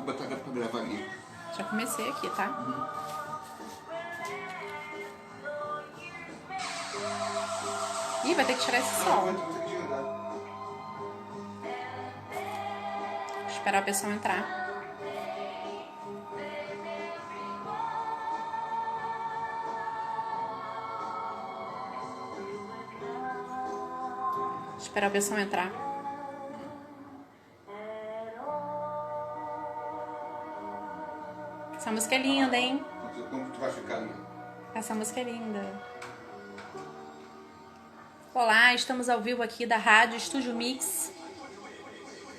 botar pra gravar ali. Já comecei aqui, tá? Ih, vai ter que tirar esse som. Esperar o pessoal entrar. Esperar o pessoal entrar. Essa música é linda, hein? Como tu vai ficar ali? Essa música é linda. Olá, estamos ao vivo aqui da Rádio Estúdio Mix.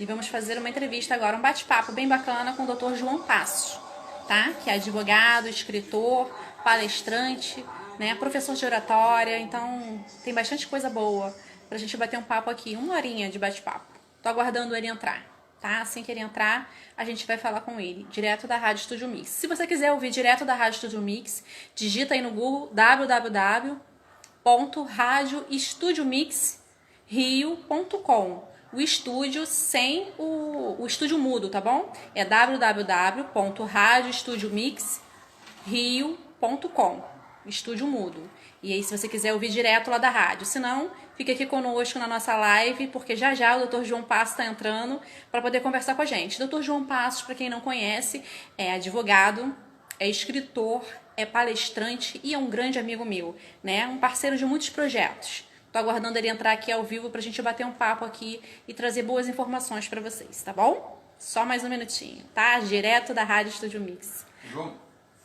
E vamos fazer uma entrevista agora, um bate-papo bem bacana com o Dr. João Passos, tá? Que é advogado, escritor, palestrante, né? Professor de oratória. Então, tem bastante coisa boa pra gente bater um papo aqui. 1 horinha de bate-papo. Tô aguardando ele entrar, tá? Assim que ele entrar, a gente vai falar com ele, direto da Rádio Estúdio Mix. Se você quiser ouvir direto da Rádio Estúdio Mix, digita aí no Google www.radioestudiomixrio.com. O estúdio sem o estúdio mudo, tá bom? É www.radioestudiomixrio.com. Estúdio mudo. E aí, se você quiser ouvir direto lá da rádio. Se não, fica aqui conosco na nossa live, porque já já o Dr. João Passos está entrando para poder conversar com a gente. Dr. João Passos, para quem não conhece, é advogado, é escritor, é palestrante e é um grande amigo meu, né? Um parceiro de muitos projetos. Tô aguardando ele entrar aqui ao vivo pra gente bater um papo aqui e trazer boas informações pra vocês, tá bom? Só mais um minutinho, tá? Direto da Rádio Estúdio Mix. João?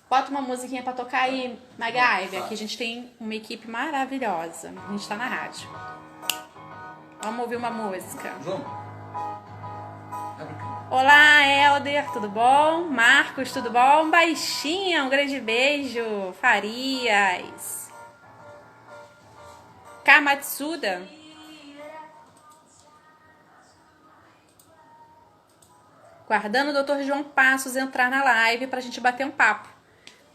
Bota uma musiquinha pra tocar aí, MacGyver, que a gente tem uma equipe maravilhosa. A gente tá na rádio. Vamos ouvir uma música. João? Abre aqui. Olá, Helder, tudo bom? Marcos, tudo bom? Baixinha, um grande beijo. Farias. Kamatsuda. Guardando o Dr. João Passos entrar na live pra gente bater um papo.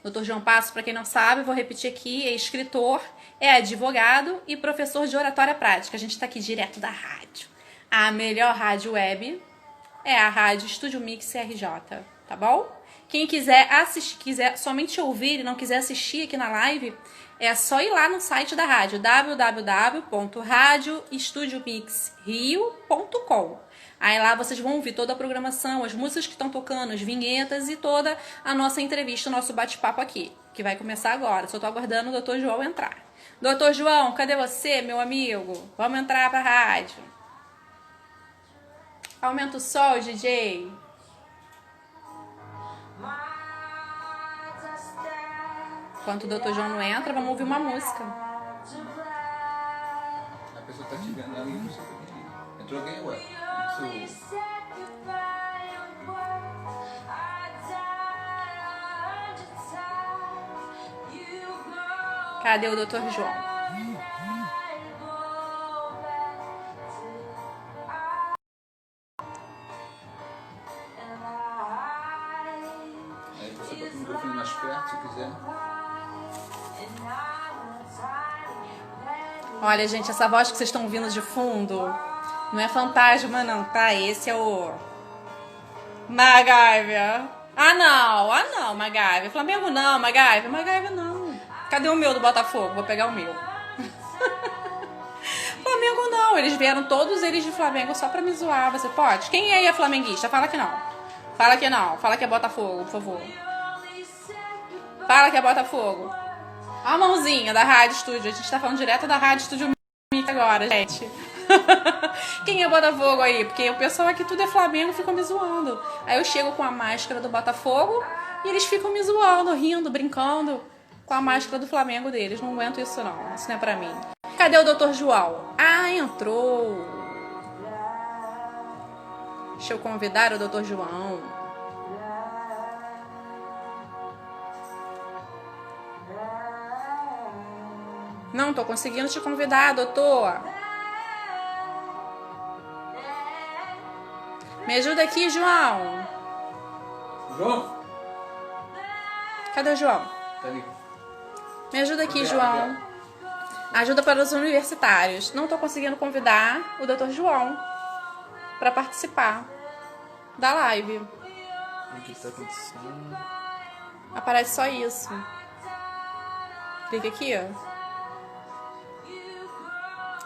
Dr. João Passos, para quem não sabe, vou repetir aqui, é escritor, é advogado e professor de oratória prática. A gente tá aqui direto da rádio. A melhor rádio web é a Rádio Estúdio Mix RJ, tá bom? Quem quiser assistir, quiser somente ouvir e não quiser assistir aqui na live, é só ir lá no site da rádio, www.radioestudiomixrio.com. Aí lá vocês vão ouvir toda a programação, as músicas que estão tocando, as vinhetas e toda a nossa entrevista, o nosso bate-papo aqui, que vai começar agora. Só tô aguardando o Dr. João entrar. Dr. João, cadê você, meu amigo? Vamos entrar pra rádio. Aumenta o som, DJ. Enquanto o Dr. João não entra, vamos ouvir uma música. A pessoa tá te vendo ali, não sei o que. Entrou alguém, ué? Isso. Cadê o Dr. João? Aí você bota o microfone mais perto, se quiser. Olha, gente, essa voz que vocês estão ouvindo de fundo não é fantasma, não, tá? Esse é o MacGyver. Ah, não, MacGyver. Flamengo não, MacGyver não. Cadê o meu do Botafogo? Vou pegar o meu. Flamengo não, eles vieram todos eles de Flamengo só pra me zoar. Você pode? Quem aí é flamenguista? Fala que não. Fala que não. Fala que é Botafogo, por favor. Fala que é Botafogo. A mãozinha da Rádio Estúdio. A gente tá falando direto da Rádio Estúdio Mix agora, gente. Quem é Botafogo aí? Porque o pessoal aqui tudo é Flamengo, ficam me zoando. Aí eu chego com a máscara do Botafogo e eles ficam me zoando, rindo, brincando com a máscara do Flamengo deles. Não aguento isso não, isso não é pra mim. Cadê o Dr. João? Ah, entrou. Deixa eu convidar o Dr. João. Não tô conseguindo te convidar, doutor. Me ajuda aqui, João. João? Cadê o João? Tá ali. Me ajuda aqui, João. Ajuda para os universitários. Não tô conseguindo convidar o Dr. João para participar da live. O que tá acontecendo? Aparece só isso. Clica aqui, ó.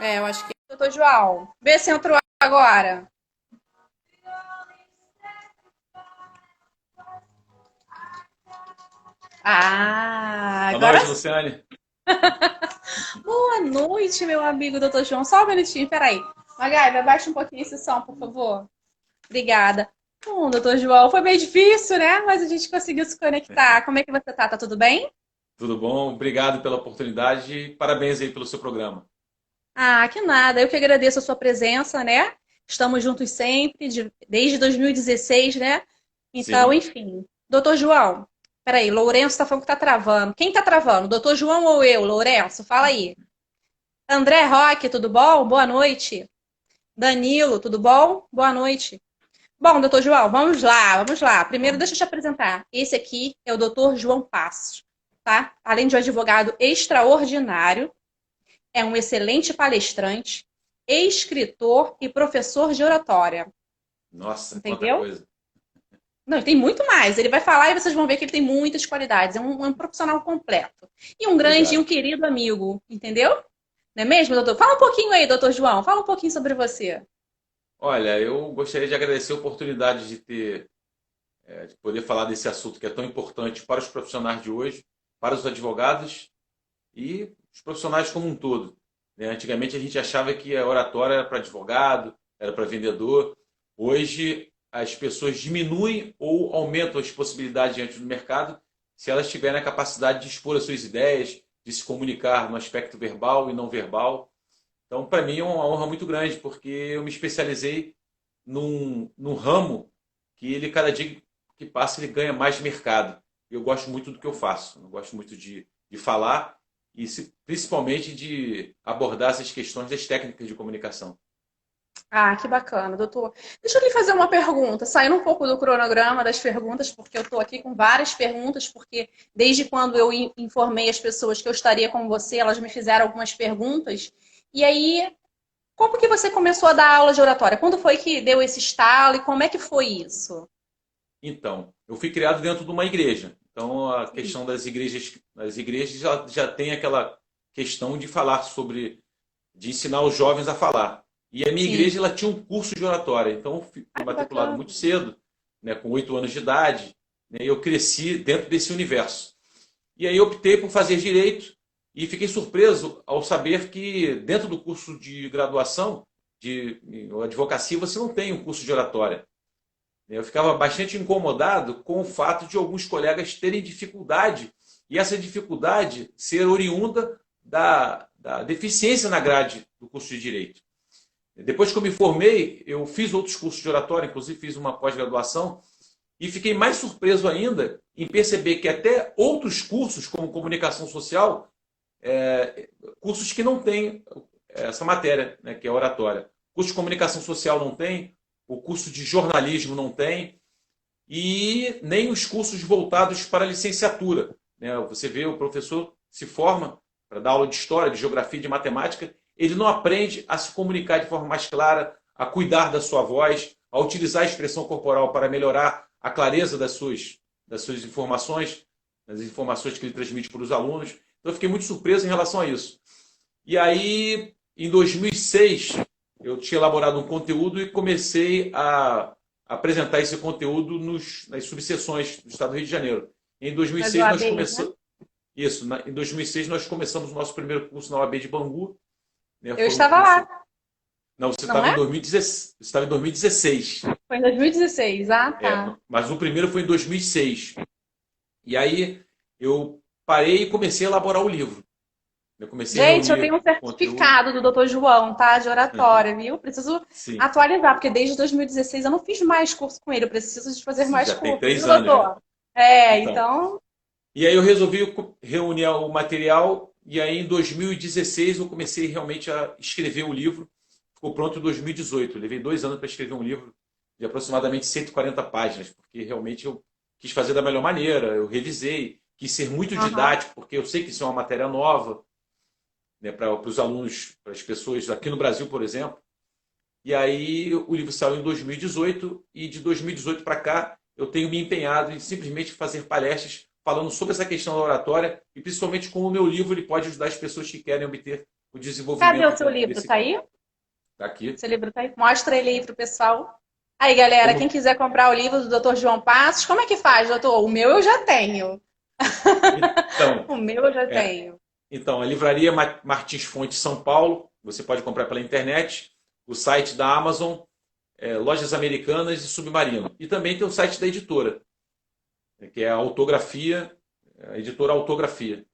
Eu acho que. Doutor João, vê se entrou agora. Boa Agora noite, sim. Luciane. Boa noite, meu amigo doutor João. Só um minutinho, peraí. Magai, abaixa um pouquinho esse som, por favor. Obrigada. Bom, doutor João, foi meio difícil, né? Mas a gente conseguiu se conectar. Como é que você tá? Tá tudo bem? Tudo bom? Obrigado pela oportunidade e parabéns aí pelo seu programa. Ah, que nada. Eu que agradeço a sua presença, né? Estamos juntos sempre, desde 2016, né? Então, Sim. enfim. Doutor João, peraí, Lourenço tá falando que tá travando. Quem tá travando? Doutor João ou eu, Lourenço? Fala aí. André Roque, tudo bom? Boa noite. Danilo, tudo bom? Boa noite. Bom, doutor João, vamos lá, vamos lá. Primeiro, deixa eu te apresentar. Esse aqui é o doutor João Passos, tá? Além de um advogado extraordinário, é um excelente palestrante, escritor e professor de oratória. Nossa, quanta Entendeu? coisa. Não, ele tem muito mais. Ele vai falar e vocês vão ver que ele tem muitas qualidades. É um profissional completo. E um grande e um Obrigado. querido amigo, entendeu? Não é mesmo, doutor? Fala um pouquinho aí, doutor João. Fala um pouquinho sobre você. Olha, eu gostaria de agradecer a oportunidade de poder falar desse assunto que é tão importante para os profissionais de hoje, para os advogados e os profissionais como um todo, né? Antigamente a gente achava que a oratória era para advogado, era para vendedor. Hoje as pessoas diminuem ou aumentam as possibilidades diante do mercado se elas tiverem a capacidade de expor as suas ideias, de se comunicar no aspecto verbal e não verbal. Então, para mim é uma honra muito grande, porque eu me especializei num ramo que ele, cada dia que passa, ele ganha mais mercado. Eu gosto muito do que eu faço. Eu gosto muito de falar e principalmente de abordar essas questões das técnicas de comunicação. Ah, que bacana, doutor. Deixa eu lhe fazer uma pergunta, saindo um pouco do cronograma das perguntas, porque eu estou aqui com várias perguntas, porque desde quando eu informei as pessoas que eu estaria com você, elas me fizeram algumas perguntas. E aí, como que você começou a dar aula de oratória? Quando foi que deu esse estalo e como é que foi isso? Então, eu fui criado dentro de uma igreja. Então, a questão das igrejas já tem aquela questão de falar sobre, de ensinar os jovens a falar. E a minha Sim. igreja ela tinha um curso de oratória. Então, eu fui Ah, que matriculado bacana. muito cedo, né, com 8 anos de idade, né, e eu cresci dentro desse universo. E aí optei por fazer direito e fiquei surpreso ao saber que dentro do curso de graduação de advocacia você não tem um curso de oratória. Eu ficava bastante incomodado com o fato de alguns colegas terem dificuldade e essa dificuldade ser oriunda da deficiência na grade do curso de direito. Depois que eu me formei, eu fiz outros cursos de oratória, inclusive fiz uma pós-graduação, e fiquei mais surpreso ainda em perceber que até outros cursos, como comunicação social, cursos que não têm essa matéria, né, que é oratória. O curso de comunicação social não tem, o curso de jornalismo não tem, e nem os cursos voltados para a licenciatura, né? Você vê o professor se forma para dar aula de história, de geografia, de matemática, ele não aprende a se comunicar de forma mais clara, a cuidar da sua voz, a utilizar a expressão corporal para melhorar a clareza das suas informações, das informações que ele transmite para os alunos. Então eu fiquei muito surpreso em relação a isso. E aí, em 2006, eu tinha elaborado um conteúdo e comecei a apresentar esse conteúdo nas subseções do Estado do Rio de Janeiro. Em Nas 2006 nós OABs, né? começamos isso. Em 2006 nós começamos o nosso primeiro curso na OAB de Bangu, né? Eu Foi um estava curso. lá, Não, você não estava em é? 2016. Você estava em 2016. Foi em 2016. Ah, tá. Mas o primeiro foi em 2006. E aí eu parei e comecei a elaborar o livro. Eu comecei a Gente, eu reunir tenho um conteúdo. certificado do Dr. João, tá? De oratória, viu? Preciso Sim, atualizar, porque desde 2016 eu não fiz mais curso com ele. Eu preciso de fazer sim, mais já tem curso, viu, 3 anos já. doutor? É, Então, então. e aí eu resolvi reunir o material e aí em 2016 eu comecei realmente a escrever o livro. Ficou pronto em 2018. Eu levei 2 anos para escrever um livro de aproximadamente 140 páginas, porque realmente eu quis fazer da melhor maneira, eu revisei, quis ser muito Aham. didático, porque eu sei que isso é uma matéria nova, né, para os alunos, para as pessoas aqui no Brasil, por exemplo. E aí o livro saiu em 2018 e de 2018 para cá eu tenho me empenhado em simplesmente fazer palestras falando sobre essa questão da oratória e principalmente como o meu livro ele pode ajudar as pessoas que querem obter o Cadê o desenvolvimento seu livro? desse Tá campo. aí? Tá aqui. Seu livro tá aí? Mostra ele aí pro pessoal. Aí, galera, quem Como- quiser comprar o livro do Dr. João Passos, como é que faz, doutor? O meu eu já tenho. Então, O meu eu já é, tenho. então, a livraria Martins Fontes São Paulo, você pode comprar pela internet, o site da Amazon, Lojas Americanas e Submarino. E também tem o site da editora, que é a Autografia, a editora Autografia.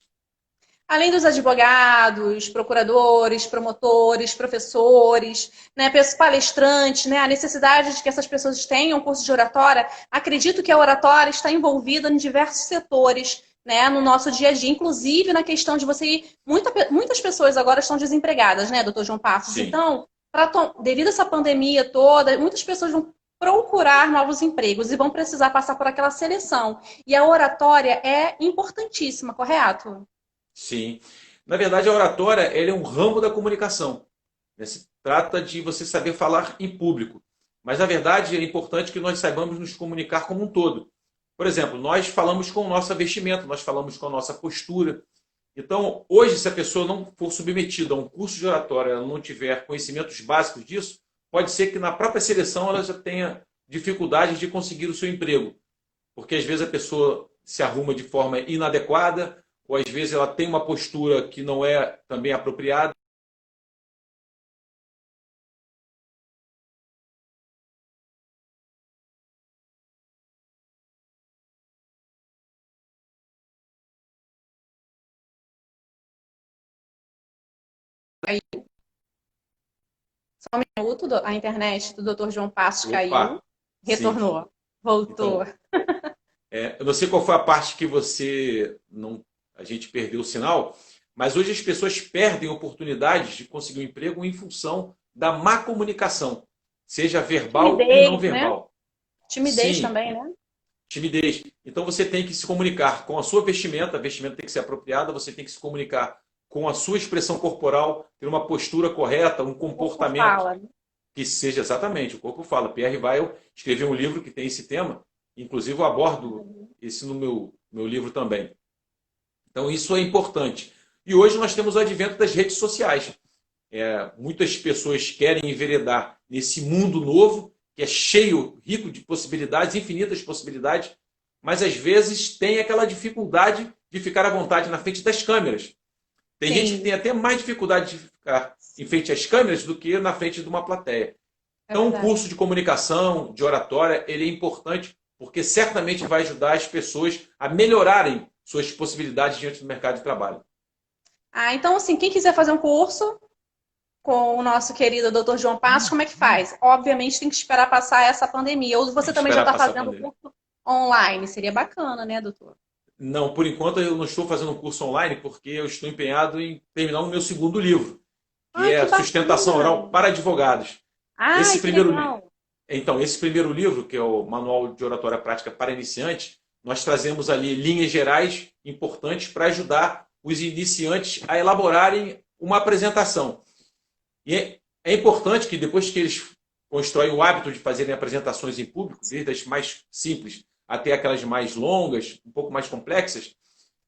Além dos advogados, procuradores, promotores, professores, né, palestrantes, né, a necessidade de que essas pessoas tenham curso de oratória, acredito que a oratória está envolvida em diversos setores, né, no nosso dia a dia, inclusive na questão de você ir. Muitas pessoas agora estão desempregadas, né, doutor João Passos? Sim, Então, devido a essa pandemia toda, muitas pessoas vão procurar novos empregos e vão precisar passar por aquela seleção. E a oratória é importantíssima, correto? sim. Na verdade, a oratória ela é um ramo da comunicação, né? Se trata de você saber falar em público. Mas, na verdade, é importante que nós saibamos nos comunicar como um todo. Por exemplo, nós falamos com a nossa vestimenta, nós falamos com a nossa postura. Então, hoje, se a pessoa não for submetida a um curso de oratória, ela não tiver conhecimentos básicos disso, pode ser que na própria seleção ela já tenha dificuldade de conseguir o seu emprego. Porque às vezes a pessoa se arruma de forma inadequada, ou às vezes ela tem uma postura que não é também apropriada. Só um minuto, a internet do Dr. João Passos caiu, Opa, sim. retornou, voltou. Então, eu não sei qual foi a parte que você não, a gente perdeu o sinal, mas hoje as pessoas perdem oportunidades de conseguir um emprego em função da má comunicação, seja verbal e não Timidez, né? verbal. Timidez Sim, também, né? timidez. Então você tem que se comunicar com a sua vestimenta, a vestimenta tem que ser apropriada, você tem que se comunicar com a sua expressão corporal, ter uma postura correta, um O corpo comportamento fala, né? que seja exatamente, o corpo fala. Pierre Weil escreveu um livro que tem esse tema, inclusive eu abordo esse no meu livro também. Então isso é importante. E hoje nós temos o advento das redes sociais. Muitas pessoas querem enveredar nesse mundo novo, que é cheio, rico de possibilidades, infinitas possibilidades, mas às vezes tem aquela dificuldade de ficar à vontade na frente das câmeras. Tem gente que Sim, tem até mais dificuldade de ficar em frente às câmeras do que na frente de uma plateia. é Então, um verdade. curso de comunicação, de oratória, ele é importante porque certamente vai ajudar as pessoas a melhorarem suas possibilidades diante do mercado de trabalho. Ah, então, assim, quem quiser fazer um curso com o nosso querido Dr. João Passos, como é que faz? Obviamente tem que esperar passar essa pandemia. Ou Tem você que também já esperar está passar a fazendo o pandemia. curso online. Seria bacana, né, doutor? Não, por enquanto eu não estou fazendo um curso online porque eu estou empenhado em terminar o meu segundo livro, que Ai, que é Sustentação Oral bacana! para Advogados. Ai, Esse que primeiro, legal! então, esse primeiro livro, que é o Manual de Oratória Prática para Iniciantes, nós trazemos ali linhas gerais importantes para ajudar os iniciantes a elaborarem uma apresentação. E é importante que depois que eles constroem o hábito de fazerem apresentações em público, desde as mais simples até aquelas mais longas, um pouco mais complexas,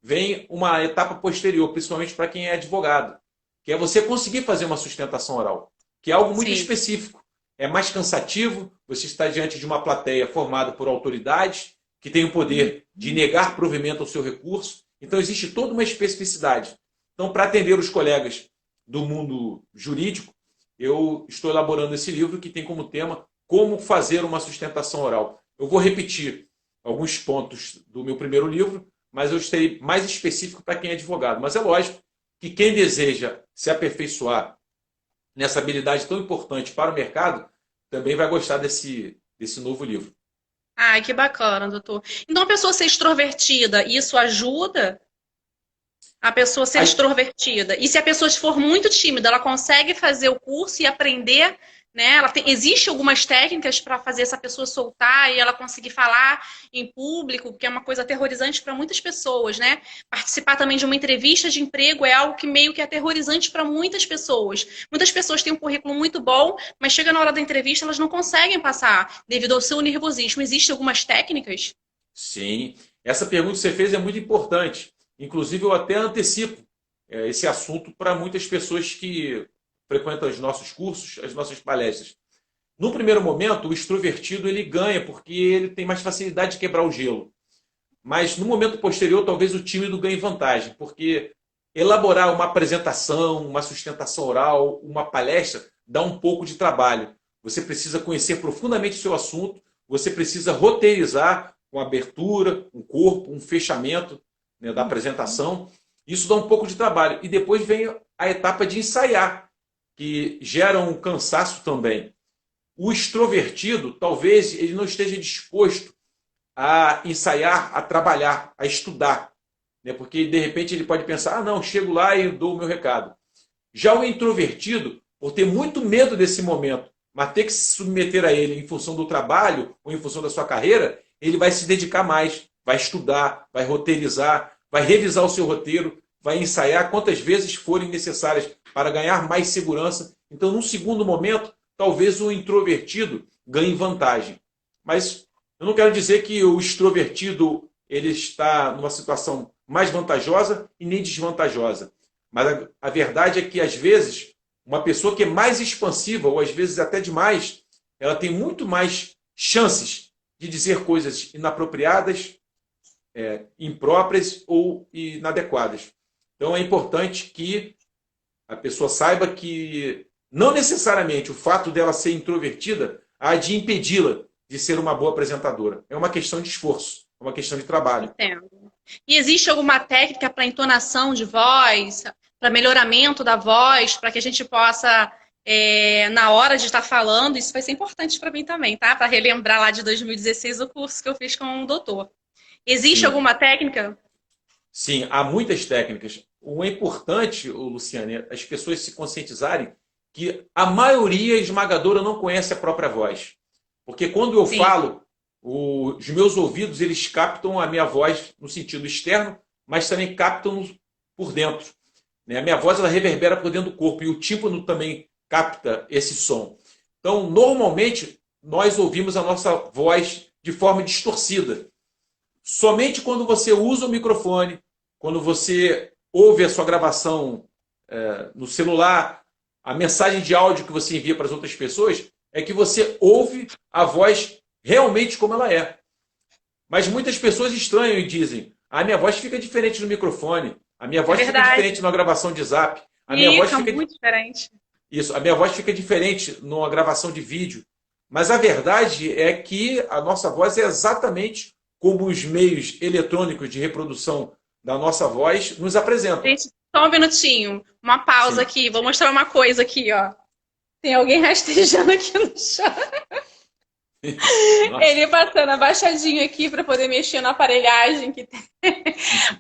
vem uma etapa posterior, principalmente para quem é advogado, que é você conseguir fazer uma sustentação oral, que é algo muito Sim, específico. É mais cansativo, você está diante de uma plateia formada por autoridades que tem o poder de negar provimento ao seu recurso. Então, existe toda uma especificidade. Então, para atender os colegas do mundo jurídico, eu estou elaborando esse livro que tem como tema Como Fazer uma Sustentação Oral. Eu vou repetir alguns pontos do meu primeiro livro, mas eu estarei mais específico para quem é advogado. Mas é lógico que quem deseja se aperfeiçoar nessa habilidade tão importante para o mercado também vai gostar desse novo livro. ai, que bacana, doutor. Então, a pessoa ser extrovertida, isso ajuda a pessoa ser Aí, extrovertida? E se a pessoa for muito tímida, ela consegue fazer o curso e aprender, né? Existe algumas técnicas para fazer essa pessoa soltar e ela conseguir falar em público, que é uma coisa aterrorizante para muitas pessoas, né? Participar também de uma entrevista de emprego é algo que meio que é aterrorizante para muitas pessoas. Muitas pessoas têm um currículo muito bom, mas chega na hora da entrevista elas não conseguem passar devido ao seu nervosismo. Existem algumas técnicas? Sim, essa pergunta que você fez é muito importante. Inclusive, eu até antecipo esse assunto para muitas pessoas que frequentam os nossos cursos, as nossas palestras. No primeiro momento, o extrovertido ele ganha porque ele tem mais facilidade de quebrar o gelo. Mas no momento posterior, talvez o tímido ganhe vantagem, porque elaborar uma apresentação, uma sustentação oral, uma palestra, dá um pouco de trabalho. Você precisa conhecer profundamente o seu assunto, você precisa roteirizar com abertura, um corpo, um fechamento, né, da apresentação. Isso dá um pouco de trabalho. E depois vem a etapa de ensaiar, que gera um cansaço também. O extrovertido, talvez ele não esteja disposto a ensaiar, a trabalhar, a estudar, né? Porque de repente ele pode pensar, não, chego lá e dou o meu recado. Já o introvertido, por ter muito medo desse momento, mas ter que se submeter a ele em função do trabalho ou em função da sua carreira, ele vai se dedicar mais, vai estudar, vai roteirizar, vai revisar o seu roteiro, vai ensaiar quantas vezes forem necessárias para ganhar mais segurança. Então, num segundo momento, talvez o introvertido ganhe vantagem. Mas eu não quero dizer que o extrovertido ele está numa situação mais vantajosa e nem desvantajosa. Mas a verdade é que, às vezes, uma pessoa que é mais expansiva, ou às vezes até demais, ela tem muito mais chances de dizer coisas inapropriadas, impróprias ou inadequadas. Então é importante que a pessoa saiba que não necessariamente o fato dela ser introvertida há de impedi-la de ser uma boa apresentadora. É uma questão de esforço, é uma questão de trabalho. Entendo. E existe alguma técnica para entonação de voz, para melhoramento da voz, para que a gente possa, na hora de estar falando, isso vai ser importante para mim também, tá? Para relembrar lá de 2016 o curso que eu fiz com o doutor. Existe Sim. alguma técnica? Sim, há muitas técnicas. O importante, Luciane, é as pessoas se conscientizarem que a maioria esmagadora não conhece a própria voz. Porque quando eu Sim. falo, os meus ouvidos eles captam a minha voz no sentido externo, mas também captam por dentro. A minha voz ela reverbera por dentro do corpo e o tímpano também capta esse som. Então, normalmente, nós ouvimos a nossa voz de forma distorcida. Somente quando você usa o microfone, quando você ouve a sua gravação no celular, a mensagem de áudio que você envia para as outras pessoas, é que você ouve a voz realmente como ela é. Mas muitas pessoas estranham e dizem, a minha voz fica diferente no microfone, a minha voz fica diferente na gravação de zap, a minha voz fica muito diferente. Isso, a minha voz fica diferente numa gravação de vídeo. Mas a verdade é que a nossa voz é exatamente como os meios eletrônicos de reprodução da nossa voz nos apresentam. Gente, só um minutinho, uma pausa Sim. aqui, vou mostrar uma coisa aqui, ó. Tem alguém rastejando aqui no chão. Nossa. Ele passando abaixadinho aqui para poder mexer na aparelhagem que tem.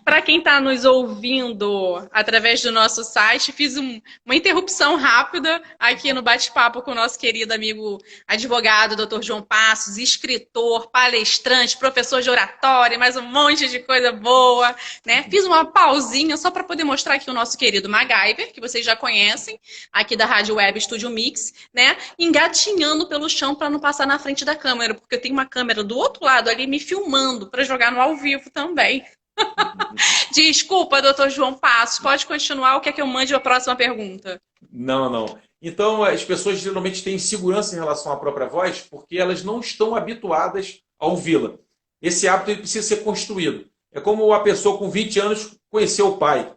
Para quem está nos ouvindo através do nosso site, fiz uma interrupção rápida aqui no bate-papo com o nosso querido amigo advogado, Dr. João Passos, escritor, palestrante, professor de oratória, mais um monte de coisa boa, né? Fiz uma pausinha só para poder mostrar aqui o nosso querido MacGyver, que vocês já conhecem, aqui da Rádio Web Studio Mix, né? Engatinhando pelo chão para não passar na frente da câmera, porque eu tenho uma câmera do outro lado ali me filmando para jogar no ao vivo também. Desculpa, doutor João Passos, pode continuar ou quer que eu mande a próxima pergunta? Não. Então, as pessoas geralmente têm insegurança em relação à própria voz porque elas não estão habituadas a ouvi-la. Esse hábito ele precisa ser construído. É como a pessoa com 20 anos conhecer o pai.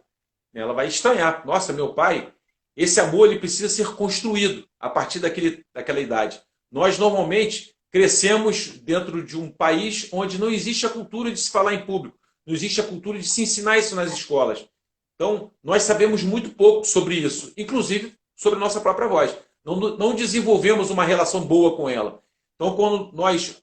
Ela vai estranhar. Nossa, meu pai, esse amor ele precisa ser construído a partir daquela idade. Nós, normalmente, crescemos dentro de um país onde não existe a cultura de se falar em público. Não existe a cultura de se ensinar isso nas escolas. Então, nós sabemos muito pouco sobre isso, inclusive sobre a nossa própria voz. Não desenvolvemos uma relação boa com ela. Então, quando nós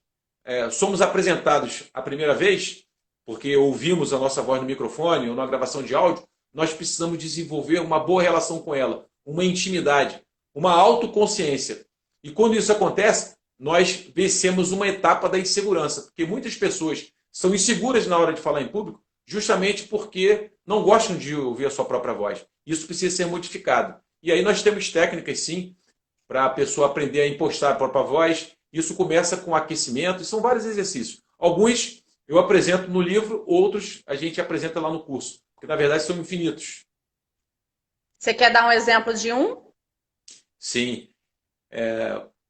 somos apresentados a primeira vez, porque ouvimos a nossa voz no microfone ou na gravação de áudio, nós precisamos desenvolver uma boa relação com ela, uma intimidade, uma autoconsciência. E quando isso acontece, nós vencemos uma etapa da insegurança, porque muitas pessoas são inseguras na hora de falar em público, justamente porque não gostam de ouvir a sua própria voz. Isso precisa ser modificado. E aí nós temos técnicas, sim, para a pessoa aprender a impostar a própria voz. Isso começa com aquecimento, e são vários exercícios. Alguns eu apresento no livro, outros a gente apresenta lá no curso, que na verdade são infinitos. Você quer dar um exemplo de um? Sim.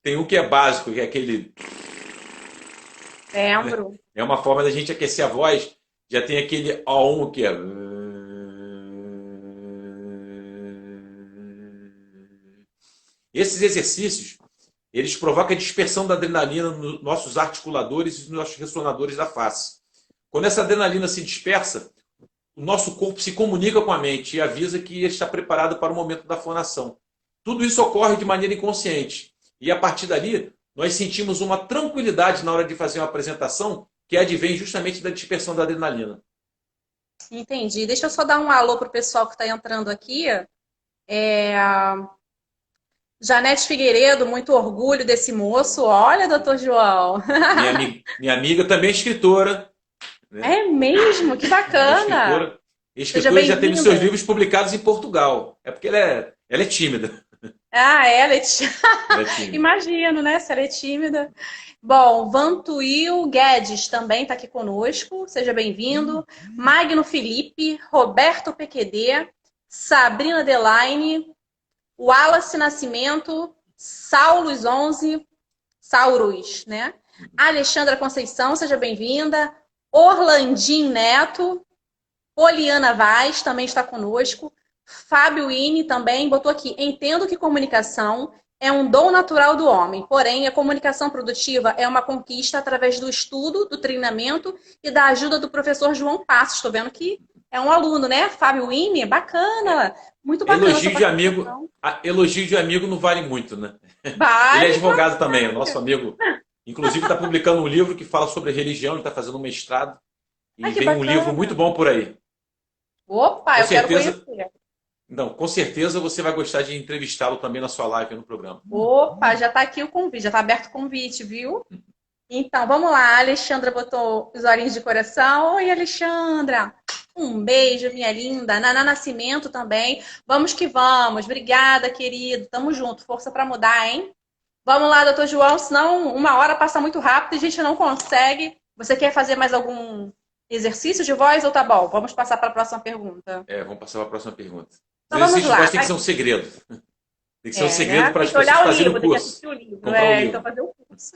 Tem um que é básico, que é aquele... Lembro. É uma forma da gente aquecer a voz. Já tem aquele A1 que é... Esses exercícios, eles provocam a dispersão da adrenalina nos nossos articuladores e nos nossos ressonadores da face. Quando essa adrenalina se dispersa, o nosso corpo se comunica com a mente e avisa que ele está preparado para o momento da fonação. Tudo isso ocorre de maneira inconsciente. E a partir dali, nós sentimos uma tranquilidade na hora de fazer uma apresentação que advém justamente da dispersão da adrenalina. Entendi. Deixa eu só dar um alô pro pessoal que está entrando aqui. Janete Figueiredo, muito orgulho desse moço. Olha, doutor João. Minha amiga também é escritora. Né? É mesmo? Que bacana. Escritora já teve seus livros publicados em Portugal. É porque ela é tímida. Ah, ela é Ela é tímida. Imagino, né? Se ela é tímida. Bom, Vantuil Guedes também está aqui conosco. Seja bem-vindo. Magno Felipe, Roberto PQD, Sabrina Delaine, Wallace Nascimento, Saulus 11, Saurus, né? Alexandra Conceição, seja bem-vinda. Orlandim Neto, Poliana Vaz também está conosco. Fábio Ine também botou aqui. Entendo que comunicação é um dom natural do homem, porém a comunicação produtiva é uma conquista através do estudo, do treinamento e da ajuda do professor João Passos. Estou vendo que é um aluno, né? Fábio Ine, bacana. Muito bacana. Elogio de amigo não vale muito, né? Vale, ele é advogado também, o nosso amigo. Inclusive está publicando um livro que fala sobre religião, ele está fazendo um mestrado. E vem bacana. Um livro muito bom por aí. Opa, eu quero conhecer. Não, com certeza você vai gostar de entrevistá-lo também na sua live no programa. Opa, já está aqui o convite, já está aberto o convite, viu? Então, vamos lá. A Alexandra botou os olhinhos de coração. Oi, Alexandra. Um beijo, minha linda. Naná Nascimento também. Vamos que vamos. Obrigada, querido. Tamo junto. Força para mudar, hein? Vamos lá, doutor João, senão uma hora passa muito rápido e a gente não consegue. Você quer fazer mais algum exercício de voz ou tá bom? Vamos passar para a próxima pergunta. Vamos passar para a próxima pergunta. Então, vamos lá. Tem que ser um segredo. Tem que ser um segredo para as pessoas fazerem o curso. Tem que assistir o livro. Então fazer o curso.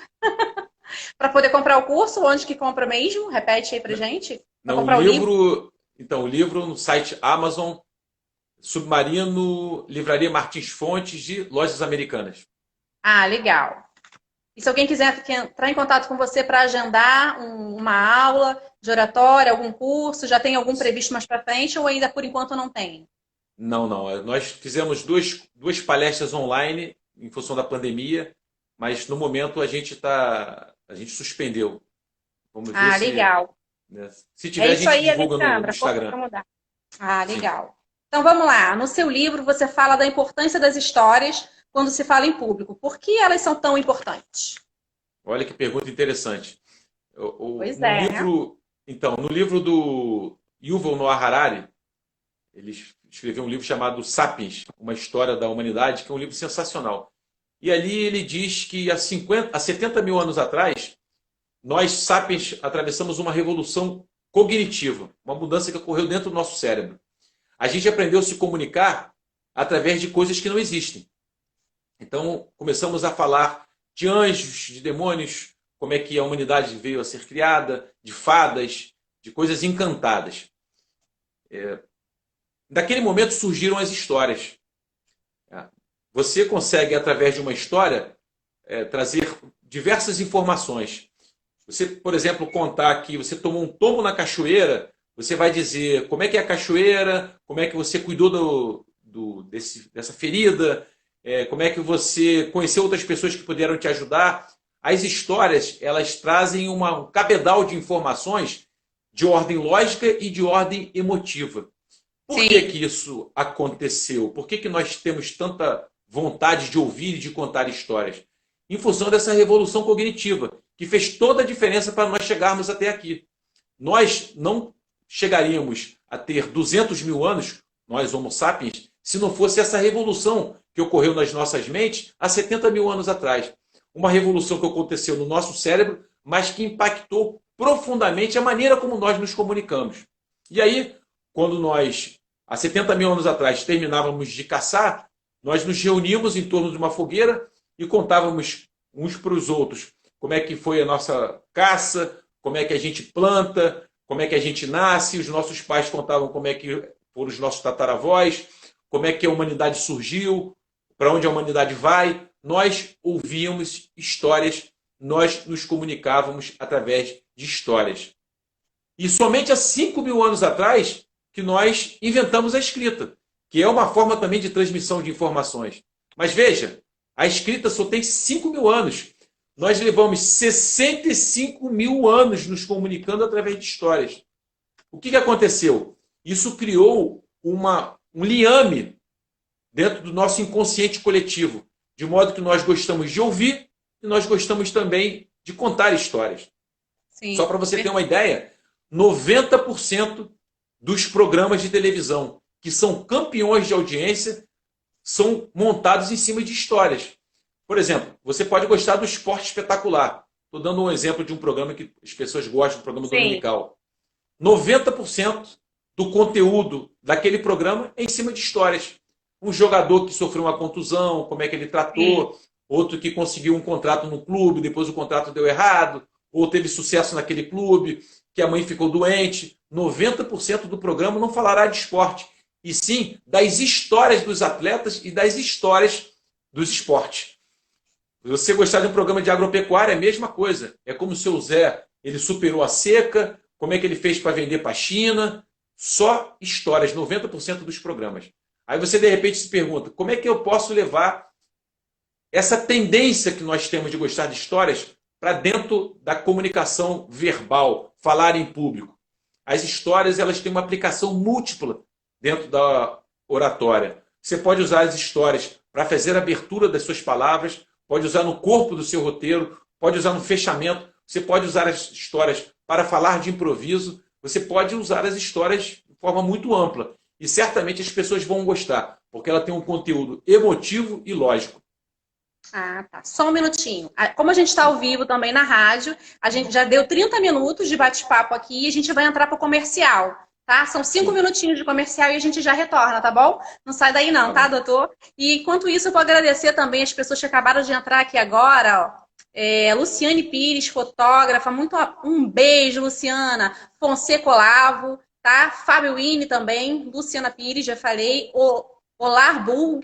Para poder comprar o curso, onde que compra mesmo? Repete aí pra gente. Não, o livro... Então, o livro no site Amazon, Submarino, Livraria Martins Fontes, de Lojas Americanas. Ah, legal. E se alguém quiser entrar em contato com você para agendar uma aula de oratória, algum curso, já tem algum previsto mais para frente ou ainda por enquanto não tem? Não. Nós fizemos duas palestras online em função da pandemia, mas no momento a gente suspendeu. Vamos ver legal. Se tiver, a gente divulga no Instagram. Legal. Sim. Então vamos lá. No seu livro você fala da importância das histórias quando se fala em público. Por que elas são tão importantes? Olha que pergunta interessante. Pois é. No livro do Yuval Noah Harari, ele escreveu um livro chamado Sapiens, uma história da humanidade, que é um livro sensacional. E ali ele diz que há 70 mil anos atrás, nós, sapiens, atravessamos uma revolução cognitiva, uma mudança que ocorreu dentro do nosso cérebro. A gente aprendeu a se comunicar através de coisas que não existem. Então, começamos a falar de anjos, de demônios, como é que a humanidade veio a ser criada, de fadas, de coisas encantadas. Daquele momento surgiram as histórias. Você consegue, através de uma história, trazer diversas informações. Você, por exemplo, contar que você tomou um tombo na cachoeira, você vai dizer como é que é a cachoeira, como é que você cuidou dessa ferida, como é que você conheceu outras pessoas que puderam te ajudar. As histórias, elas trazem um cabedal de informações de ordem lógica e de ordem emotiva. Por que isso aconteceu? Por que nós temos tanta vontade de ouvir e de contar histórias? em função dessa revolução cognitiva, que fez toda a diferença para nós chegarmos até aqui. Nós não chegaríamos a ter 200 mil anos, nós Homo sapiens, se não fosse essa revolução que ocorreu nas nossas mentes há 70 mil anos atrás. Uma revolução que aconteceu no nosso cérebro, mas que impactou profundamente a maneira como nós nos comunicamos. E aí, quando nós, há 70 mil anos atrás, terminávamos de caçar, nós nos reuníamos em torno de uma fogueira e contávamos uns para os outros como é que foi a nossa caça, como é que a gente planta, como é que a gente nasce. Os nossos pais contavam como é que foram os nossos tataravós, como é que a humanidade surgiu, para onde a humanidade vai. Nós ouvíamos histórias, nós nos comunicávamos através de histórias. E somente há 5 mil anos atrás que nós inventamos a escrita, que é uma forma também de transmissão de informações. Mas veja, a escrita só tem 5 mil anos. Nós levamos 65 mil anos nos comunicando através de histórias. O que aconteceu? Isso criou um liame dentro do nosso inconsciente coletivo, de modo que nós gostamos de ouvir e nós gostamos também de contar histórias. Sim. Só para você ter uma ideia, 90% dos programas de televisão que são campeões de audiência são montados em cima de histórias. Por exemplo, você pode gostar do Esporte Espetacular. Estou dando um exemplo de um programa que as pessoas gostam, do programa dominical. 90% do conteúdo daquele programa é em cima de histórias. Um jogador que sofreu uma contusão, como é que ele tratou, outro que conseguiu um contrato no clube, depois o contrato deu errado, ou teve sucesso naquele clube, que a mãe ficou doente. 90% do programa não falará de esporte, e sim das histórias dos atletas e das histórias dos esportes. Se você gostar de um programa de agropecuária, é a mesma coisa. É como o seu Zé, ele superou a seca, como é que ele fez para vender para a China. Só histórias, 90% dos programas. Aí você, de repente, se pergunta, como é que eu posso levar essa tendência que nós temos de gostar de histórias para dentro da comunicação verbal, falar em público? As histórias, elas têm uma aplicação múltipla dentro da oratória. Você pode usar as histórias para fazer a abertura das suas palavras, pode usar no corpo do seu roteiro, pode usar no fechamento, você pode usar as histórias para falar de improviso, você pode usar as histórias de forma muito ampla. E certamente as pessoas vão gostar, porque ela tem um conteúdo emotivo e lógico. Ah, tá. Só um minutinho. Como a gente está ao vivo também na rádio, a gente já deu 30 minutos de bate-papo aqui e a gente vai entrar para o comercial, tá? São 5 minutinhos de comercial e a gente já retorna, tá bom? Não sai daí não, tá, doutor? E enquanto isso, eu vou agradecer também as pessoas que acabaram de entrar aqui agora, ó. Luciane Pires, fotógrafa, um beijo, Luciana. Fonseca Olavo, tá? Fábio Wini também, Luciana Pires, já falei. Olar Bull,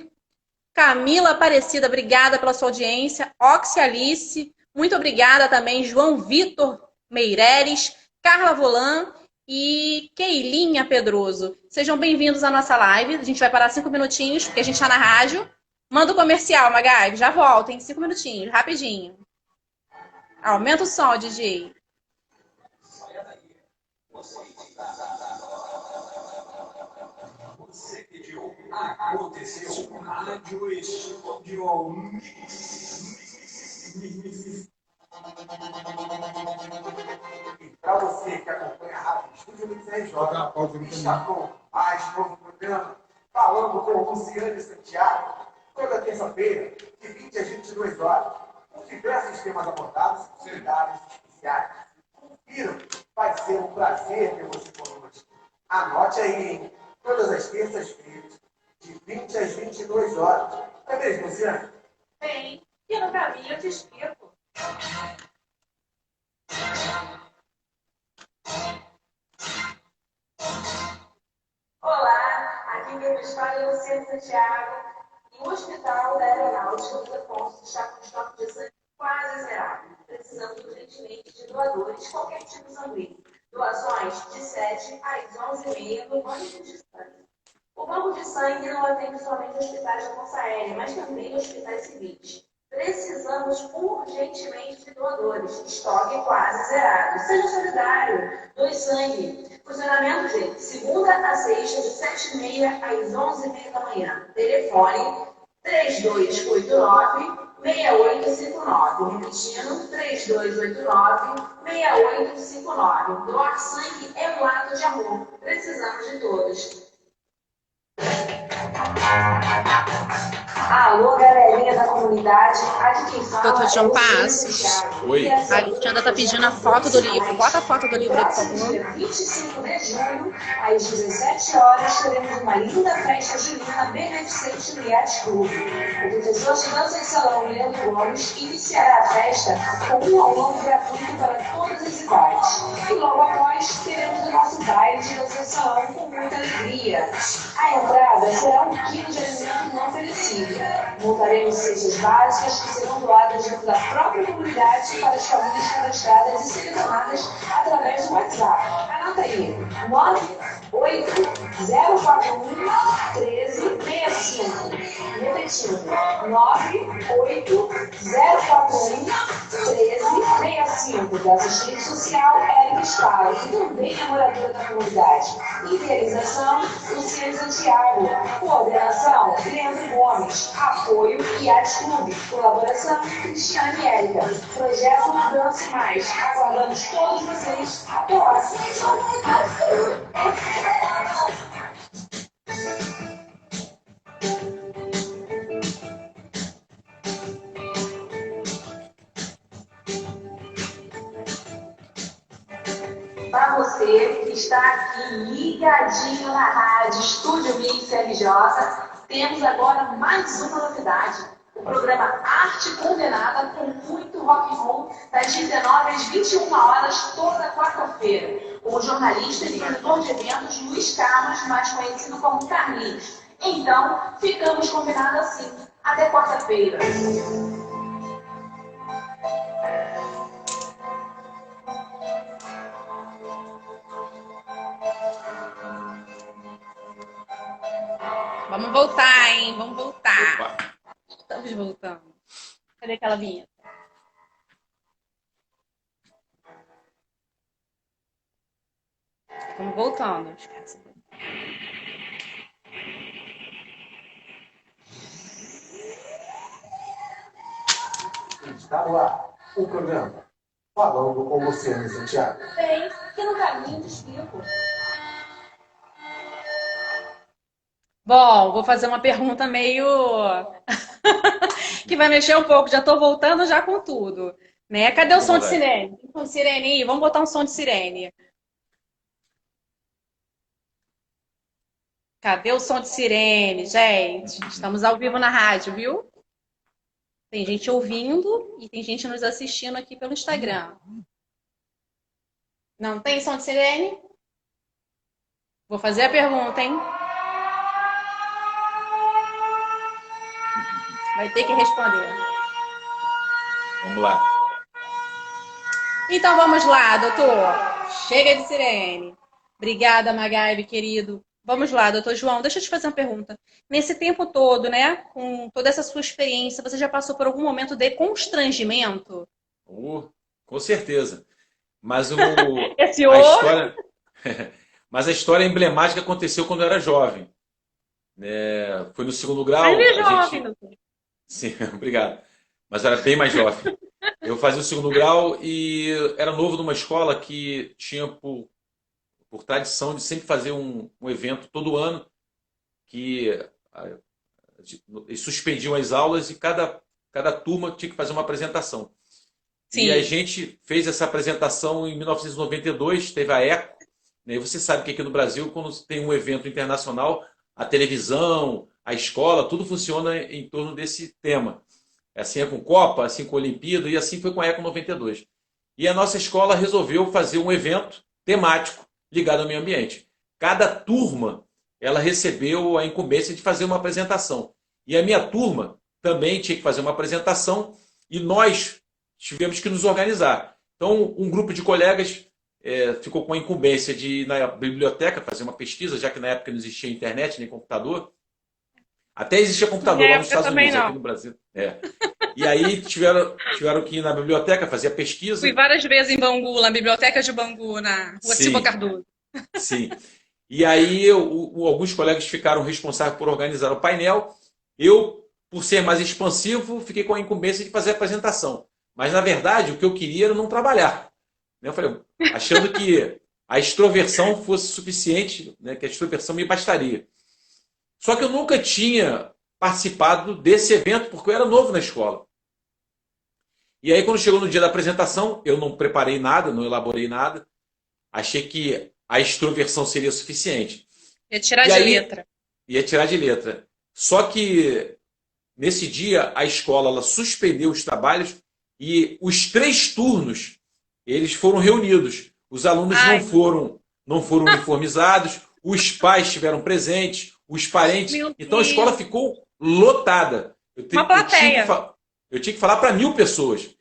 Camila Aparecida, obrigada pela sua audiência. Oxy Alice, muito obrigada também. João Vitor Meireles, Carla Volan e Keilinha Pedroso. Sejam bem-vindos à nossa live. A gente vai parar 5 minutinhos, porque a gente está na rádio. Manda o comercial, Magai, já volta em 5 minutinhos, rapidinho. Aumenta o som, DJ. Você pediu. Aconteceu. Rádio Estúdio. E para você que acompanha a Rádio Estúdio Mixer está com mais novo programa falando com o Luciane Santiago toda terça-feira, de 20 às 22 horas, com diversos temas abordados e convidados especiais. Confiram, vai ser um prazer ter você conosco. Anote aí, hein? Todas as terças-feiras, de 20 às 22 horas. Não é mesmo, Luciane? Bem, e no caminho eu te explico. Olá, aqui meu história é Luciane Santiago. E o Hospital da Aeronáutica dos Afonso está com estoque de sangue quase zerado. Precisamos urgentemente de doadores, qualquer tipo sanguíneo. Doações de 7 às 11h30 no banco de sangue. O banco de sangue não atende somente hospitais da Força Aérea, mas também hospitais civis. Precisamos urgentemente de doadores. Estoque quase zerado. Seja solidário. Doe sangue. Funcionamento, gente, segunda a sexta, de 7h30 às 11h30 da manhã. Telefone 3289 6859. Repetindo, 3289-6859. Doar sangue é um ato de amor. Precisamos de todos. Alô, galerinha da comunidade. Aqui quem fala Doutor João é o Passos. Thiago. Oi. A Alexandra tá pedindo a foto do livro. Bota a foto do livro aí, por favor. Dia 25 de julho, às 17 horas, teremos uma linda festa junina beneficente no Yacht Clube. O professor de dança de salão, Leandro Gomes, iniciará a festa com um aulão gratuito para todas as idades. E logo após, teremos o nosso baile de dança de salão com muita alegria. A entrada será 1 quilo de alimento não perecível. Montaremos cestas básicas que serão doadas dentro da própria comunidade para as famílias cadastradas e selecionadas através do WhatsApp. Anota aí, 98041-1365. Repetindo, 98041-1365. Da assistente social, Érica Scala, que também é moradora da comunidade. Idealização, Luciane Santiago. Coordenação, Leandro Gomes. Apoio, Yacht Clube. Colaboração, Cristiane e Érica. Projeto Dance Mais. Aguardamos todos vocês. Até lá. Para você que está aqui ligadinho na rádio Estúdio Mix RJ, temos agora mais uma novidade. O programa Arte Condenada com muito rock and roll das 19 às 21 horas toda quarta-feira, com o jornalista e produtor de eventos Luiz Carlos, mais conhecido como Carlinhos. Então, ficamos combinados assim. Até quarta-feira. Vamos voltar, hein? Vamos voltar. Opa. Estamos voltando. Cadê aquela vinheta? Estamos voltando. Esquece. Está no ar o programa Falando com Luciane Santiago. Bem, aqui no caminho te explico. Bom, vou fazer uma pergunta meio que vai mexer um pouco. Já estou voltando já com tudo, né? Cadê o som de sirene? Tem som de sirene aí? Vamos botar um som de sirene. Cadê o som de sirene, gente? Estamos ao vivo na rádio, viu? Tem gente ouvindo e tem gente nos assistindo aqui pelo Instagram. Não tem som de sirene? Vou fazer a pergunta, hein? Vai ter que responder. Vamos lá. Então vamos lá, doutor. Chega de sirene. Obrigada, Magaibe, querido. Vamos lá, doutor João, deixa eu te fazer uma pergunta. Nesse tempo todo, né, com toda essa sua experiência, você já passou por algum momento de constrangimento? Com certeza. Mas Esse a o... história, mas a história emblemática aconteceu quando eu era jovem. Foi no segundo grau. Ele é jovem, doutor. Sim, obrigado. Mas eu era bem mais jovem. Eu fazia o segundo grau e era novo numa escola que tinha por tradição de sempre fazer um evento todo ano, que eles suspendiam as aulas e cada turma tinha que fazer uma apresentação. Sim. E a gente fez essa apresentação em 1992, teve a ECO. Né? E você sabe que aqui no Brasil, quando tem um evento internacional, a televisão, a escola, tudo funciona em torno desse tema. Assim é com Copa, assim com Olimpíada, e assim foi com a ECO 92. E a nossa escola resolveu fazer um evento temático ligado ao meio ambiente. Cada turma, ela recebeu a incumbência de fazer uma apresentação. E a minha turma também tinha que fazer uma apresentação e nós tivemos que nos organizar. Então, um grupo de colegas ficou com a incumbência de ir na biblioteca fazer uma pesquisa, já que na época não existia internet nem computador. Até existia computador lá nos Estados Unidos, aqui no Brasil. E aí tiveram que ir na biblioteca fazer a pesquisa. Fui várias vezes em Bangu, na biblioteca de Bangu, na Rua Silva Cardoso. Sim. E aí alguns colegas ficaram responsáveis por organizar o painel. Eu por ser mais expansivo, fiquei com a incumbência de fazer a apresentação. Mas, na verdade, o que eu queria era não trabalhar. Eu falei, achando que a extroversão fosse suficiente, né, que a extroversão me bastaria. Só que eu nunca tinha participado desse evento, porque eu era novo na escola. E aí, quando chegou no dia da apresentação, eu não preparei nada, não elaborei nada. Achei que a extroversão seria suficiente. Ia tirar E de aí, letra. ia tirar de letra. Só que, nesse dia, a escola ela suspendeu os trabalhos e os 3 turnos, eles foram reunidos. Os alunos não foram uniformizados, os pais estiveram presentes, os parentes. Meu Então, a Deus. escola ficou lotada. Uma plateia. Eu tinha que falar para 1000 pessoas.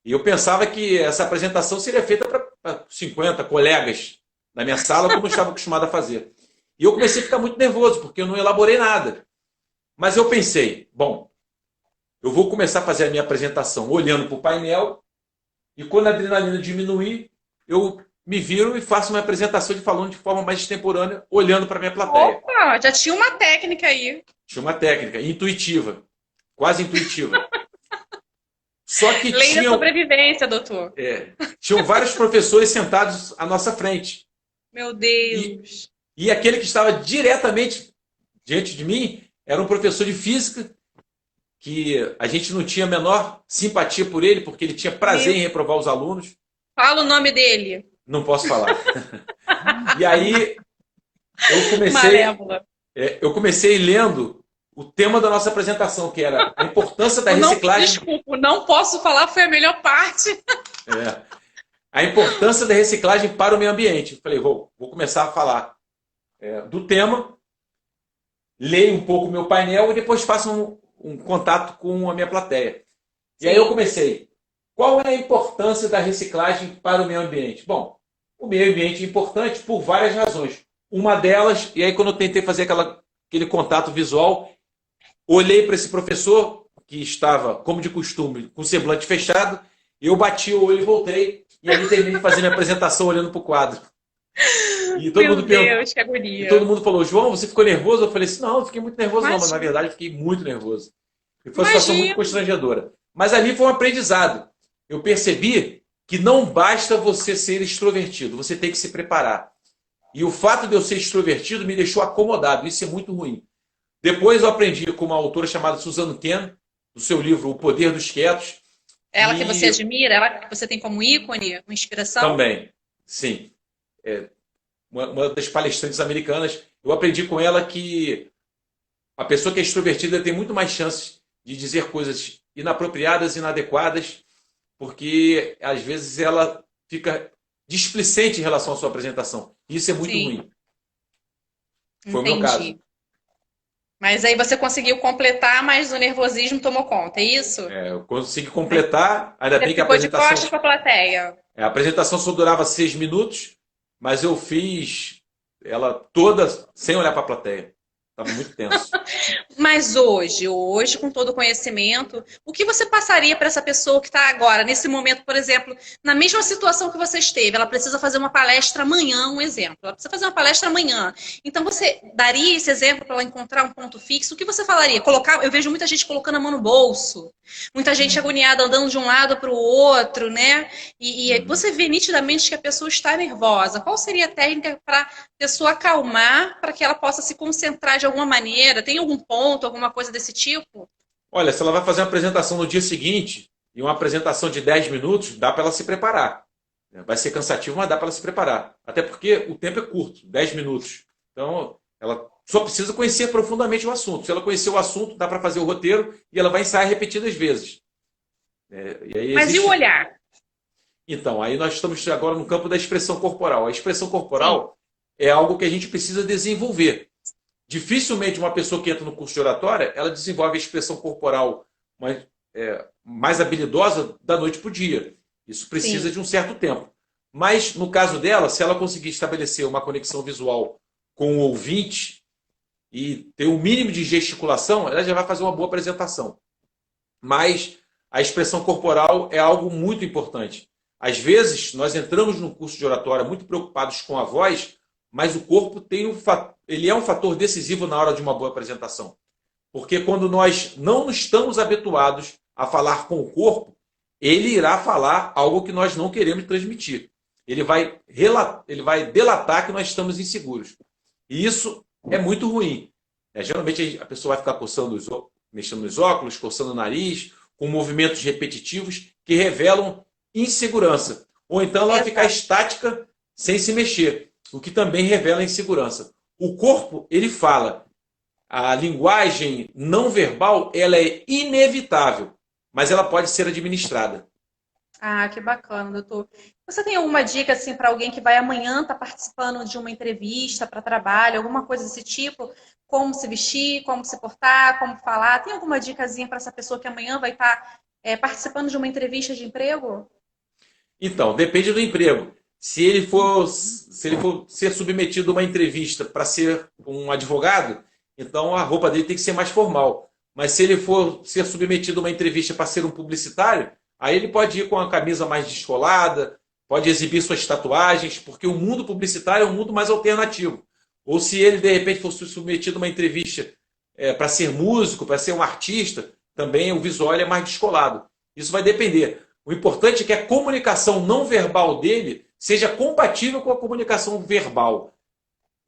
E eu pensava que essa apresentação seria feita para 50 colegas na minha sala, como eu estava acostumado a fazer. E eu comecei a ficar muito nervoso, porque eu não elaborei nada. Mas eu pensei, bom, eu vou começar a fazer a minha apresentação olhando para o painel, e quando a adrenalina diminuir, eu me viro e faço uma apresentação falando de forma mais extemporânea, olhando para a minha plateia. Opa, já tinha uma técnica aí. Tinha uma técnica intuitiva, quase intuitiva. Só que Lei da sobrevivência, doutor. tinham vários professores sentados à nossa frente. Meu Deus. E aquele que estava diretamente diante de mim era um professor de física, que a gente não tinha a menor simpatia por ele, porque ele tinha prazer em reprovar os alunos. Fala o nome dele. Não posso falar. E aí Malévola. eu comecei lendo o tema da nossa apresentação, que era a importância da reciclagem. Desculpa, não posso falar, foi a melhor parte. A importância da reciclagem para o meio ambiente. Eu falei, vou começar a falar do tema, leio um pouco o meu painel e depois faço um contato com a minha plateia. E aí eu comecei. Qual é a importância da reciclagem para o meio ambiente? Bom, o meio ambiente é importante por várias razões. Uma delas, e aí quando eu tentei fazer aquele contato visual, olhei para esse professor, que estava, como de costume, com o semblante fechado, eu bati o olho e voltei, e aí terminei de fazer minha apresentação olhando para o quadro. E todo Meu mundo Deus, que agonia. E todo mundo falou, João, você ficou nervoso? Eu falei assim, não, eu fiquei muito nervoso não, mas na Imagina. verdade eu fiquei muito nervoso. E foi uma situação muito constrangedora. Mas ali foi um aprendizado. Eu percebi que não basta você ser extrovertido, você tem que se preparar. E o fato de eu ser extrovertido me deixou acomodado, isso é muito ruim. Depois eu aprendi com uma autora chamada Suzanne Cain, no seu livro O Poder dos Quietos. Ela que você admira, ela que você tem como ícone, uma inspiração? Também, sim. Uma das palestrantes americanas, eu aprendi com ela que a pessoa que é extrovertida tem muito mais chances de dizer coisas inapropriadas, inadequadas, porque às vezes ela fica displicente em relação à sua apresentação. Isso é muito ruim. Foi o meu caso. Mas aí você conseguiu completar, mas o nervosismo tomou conta, é isso? Eu consegui completar, ainda bem que a ficou de apresentação... costas para a plateia. A apresentação só durava 6 minutos, mas eu fiz ela toda sem olhar para a plateia. Estava muito tenso. Mas hoje, com todo o conhecimento, o que você passaria para essa pessoa que está agora, nesse momento, por exemplo, na mesma situação que você esteve? Ela precisa fazer uma palestra amanhã, um exemplo. Ela precisa fazer uma palestra amanhã. Então, você daria esse exemplo para ela encontrar um ponto fixo? O que você falaria? Eu vejo muita gente colocando a mão no bolso, muita gente agoniada andando de um lado para o outro, né? E você vê nitidamente que a pessoa está nervosa. Qual seria a técnica para a pessoa acalmar, para que ela possa se concentrar de alguma maneira? Tem algum ponto, alguma coisa desse tipo? Olha, se ela vai fazer uma apresentação no dia seguinte, e uma apresentação de 10 minutos, dá para ela se preparar. Vai ser cansativo, mas dá para ela se preparar. Até porque o tempo é curto, 10 minutos. Então, ela só precisa conhecer profundamente o assunto. Se ela conhecer o assunto, dá para fazer o roteiro e ela vai ensaiar repetidas vezes. Mas e o olhar? Então, aí nós estamos agora no campo da expressão corporal. A expressão corporal é algo que a gente precisa desenvolver. Dificilmente uma pessoa que entra no curso de oratória, ela desenvolve a expressão corporal mais habilidosa da noite para o dia. Isso precisa de um certo tempo. Mas, no caso dela, se ela conseguir estabelecer uma conexão visual com o ouvinte e ter um mínimo de gesticulação, ela já vai fazer uma boa apresentação. Mas a expressão corporal é algo muito importante. Às vezes, nós entramos num curso de oratória muito preocupados com a voz, mas o corpo ele é um fator decisivo na hora de uma boa apresentação. Porque quando nós não estamos habituados a falar com o corpo, ele irá falar algo que nós não queremos transmitir. Ele vai delatar que nós estamos inseguros. E isso é muito ruim. Geralmente a pessoa vai ficar mexendo nos óculos, coçando o nariz, com movimentos repetitivos que revelam insegurança. Ou então ela vai ficar estática sem se mexer, o que também revela insegurança. O corpo, ele fala. A linguagem não verbal, ela é inevitável, mas ela pode ser administrada. Ah, que bacana, doutor. Você tem alguma dica assim para alguém que vai amanhã estar participando de uma entrevista para trabalho, alguma coisa desse tipo? Como se vestir, como se portar, como falar? Tem alguma dicasinha para essa pessoa que amanhã vai estar participando de uma entrevista de emprego? Então, depende do emprego. Se ele for ser submetido a uma entrevista para ser um advogado, então a roupa dele tem que ser mais formal. Mas se ele for ser submetido a uma entrevista para ser um publicitário, aí ele pode ir com a camisa mais descolada, pode exibir suas tatuagens, porque o mundo publicitário é um mundo mais alternativo. Ou se ele, de repente, for submetido a uma entrevista para ser músico, para ser um artista, também o visual é mais descolado. Isso vai depender. O importante é que a comunicação não verbal dele seja compatível com a comunicação verbal.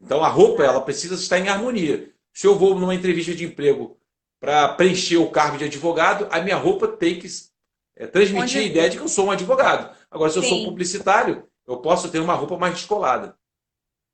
Então a roupa ela precisa estar em harmonia. Se eu vou numa entrevista de emprego para preencher o cargo de advogado, a minha roupa tem que transmitir a ideia de que eu sou um advogado. Agora, se eu sou um publicitário, eu posso ter uma roupa mais descolada.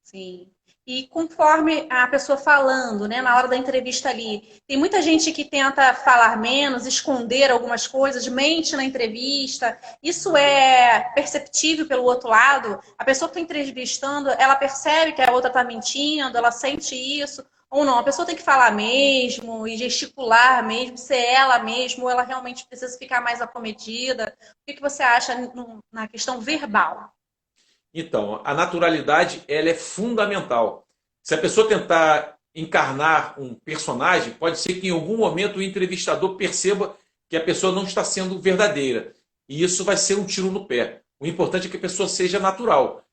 Sim. E conforme a pessoa falando, né, na hora da entrevista ali, tem muita gente que tenta falar menos, esconder algumas coisas, mente na entrevista. Isso é perceptível pelo outro lado? A pessoa que está entrevistando, ela percebe que a outra está mentindo, ela sente isso? Ou não? A pessoa tem que falar mesmo e gesticular mesmo, ser ela mesmo, ou ela realmente precisa ficar mais acometida? O que você acha na questão verbal? Então, a naturalidade ela é fundamental. Se a pessoa tentar encarnar um personagem, pode ser que em algum momento o entrevistador perceba que a pessoa não está sendo verdadeira. E isso vai ser um tiro no pé. O importante é que a pessoa seja natural.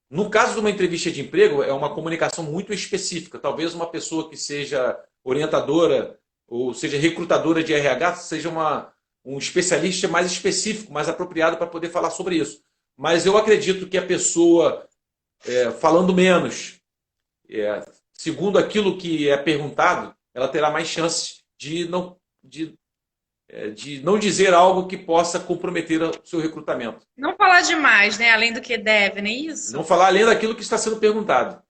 No caso de uma entrevista de emprego, é uma comunicação muito específica. Talvez uma pessoa que seja orientadora ou seja recrutadora de RH seja um especialista mais específico, mais apropriado para poder falar sobre isso. Mas eu acredito que a pessoa, falando menos, segundo aquilo que é perguntado, ela terá mais chances de não dizer algo que possa comprometer o seu recrutamento. Não falar demais, né? Além do que deve, não é isso? Não falar além daquilo que está sendo perguntado.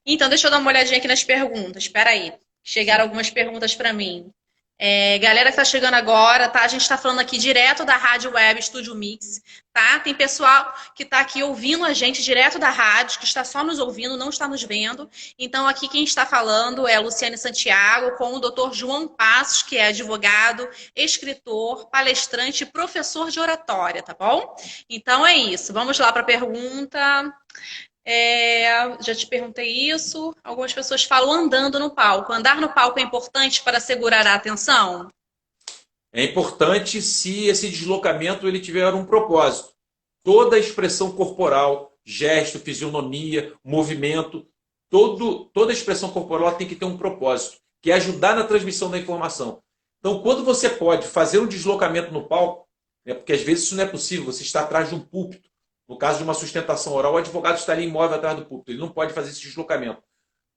Então, deixa eu dar uma olhadinha aqui nas perguntas. Espera aí. Chegaram algumas perguntas para mim. Galera que está chegando agora, tá? A gente está falando aqui direto da Rádio Web Estúdio Mix, tá? Tem pessoal que está aqui ouvindo a gente direto da rádio, que está só nos ouvindo, não está nos vendo. Então, aqui quem está falando é a Luciane Santiago, com o Dr. João Passos, que é advogado, escritor, palestrante e professor de oratória, tá bom? Então, é isso. Vamos lá para a pergunta. Já te perguntei isso. Algumas pessoas falam andando no palco. Andar no palco é importante para segurar a atenção? É importante se esse deslocamento ele tiver um propósito. Toda a expressão corporal, gesto, fisionomia, movimento, toda a expressão corporal tem que ter um propósito, que é ajudar na transmissão da informação. Então, quando você pode fazer um deslocamento no palco, porque às vezes isso não é possível, você está atrás de um púlpito. No caso de uma sustentação oral, o advogado estaria imóvel atrás do púlpito. Ele não pode fazer esse deslocamento.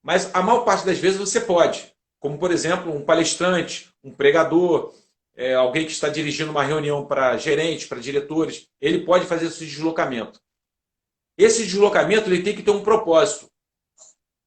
Mas a maior parte das vezes você pode. Como, por exemplo, um palestrante, um pregador, alguém que está dirigindo uma reunião para gerentes, para diretores, ele pode fazer esse deslocamento. Esse deslocamento ele tem que ter um propósito.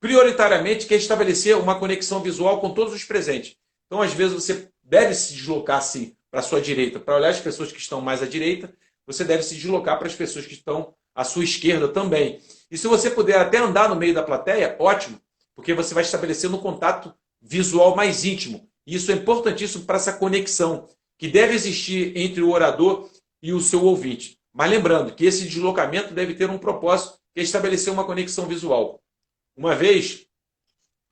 Prioritariamente, que é estabelecer uma conexão visual com todos os presentes. Então, às vezes, você deve se deslocar, sim, para a sua direita, para olhar as pessoas que estão mais à direita. Você deve se deslocar para as pessoas que estão à sua esquerda também. E se você puder até andar no meio da plateia, ótimo, porque você vai estabelecendo um contato visual mais íntimo. E isso é importantíssimo para essa conexão que deve existir entre o orador e o seu ouvinte. Mas lembrando que esse deslocamento deve ter um propósito, que é estabelecer uma conexão visual. Uma vez,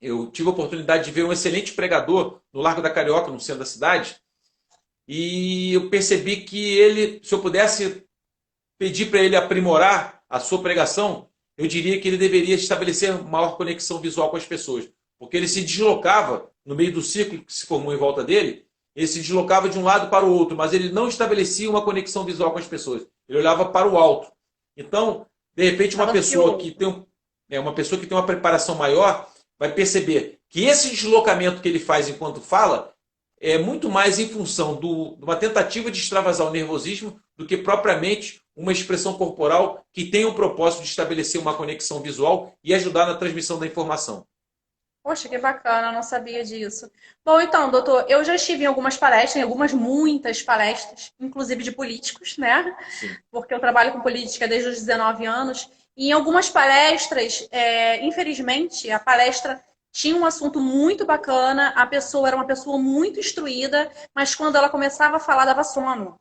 eu tive a oportunidade de ver um excelente pregador no Largo da Carioca, no centro da cidade, e eu percebi que ele, se eu pudesse pedir para ele aprimorar a sua pregação, eu diria que ele deveria estabelecer maior conexão visual com as pessoas. Porque ele se deslocava no meio do círculo que se formou em volta dele, ele se deslocava de um lado para o outro, mas ele não estabelecia uma conexão visual com as pessoas. Ele olhava para o alto. Então, de repente, uma pessoa que tem uma preparação maior vai perceber que esse deslocamento que ele faz enquanto fala é muito mais em função de uma tentativa de extravasar o nervosismo do que propriamente uma expressão corporal que tem o propósito de estabelecer uma conexão visual e ajudar na transmissão da informação. Poxa, que bacana, eu não sabia disso. Bom, então, doutor, eu já estive em algumas palestras, muitas palestras, inclusive de políticos, né? Sim. Porque eu trabalho com política desde os 19 anos. E em algumas palestras, infelizmente, a palestra tinha um assunto muito bacana, a pessoa era uma pessoa muito instruída, mas quando ela começava a falar, dava sono.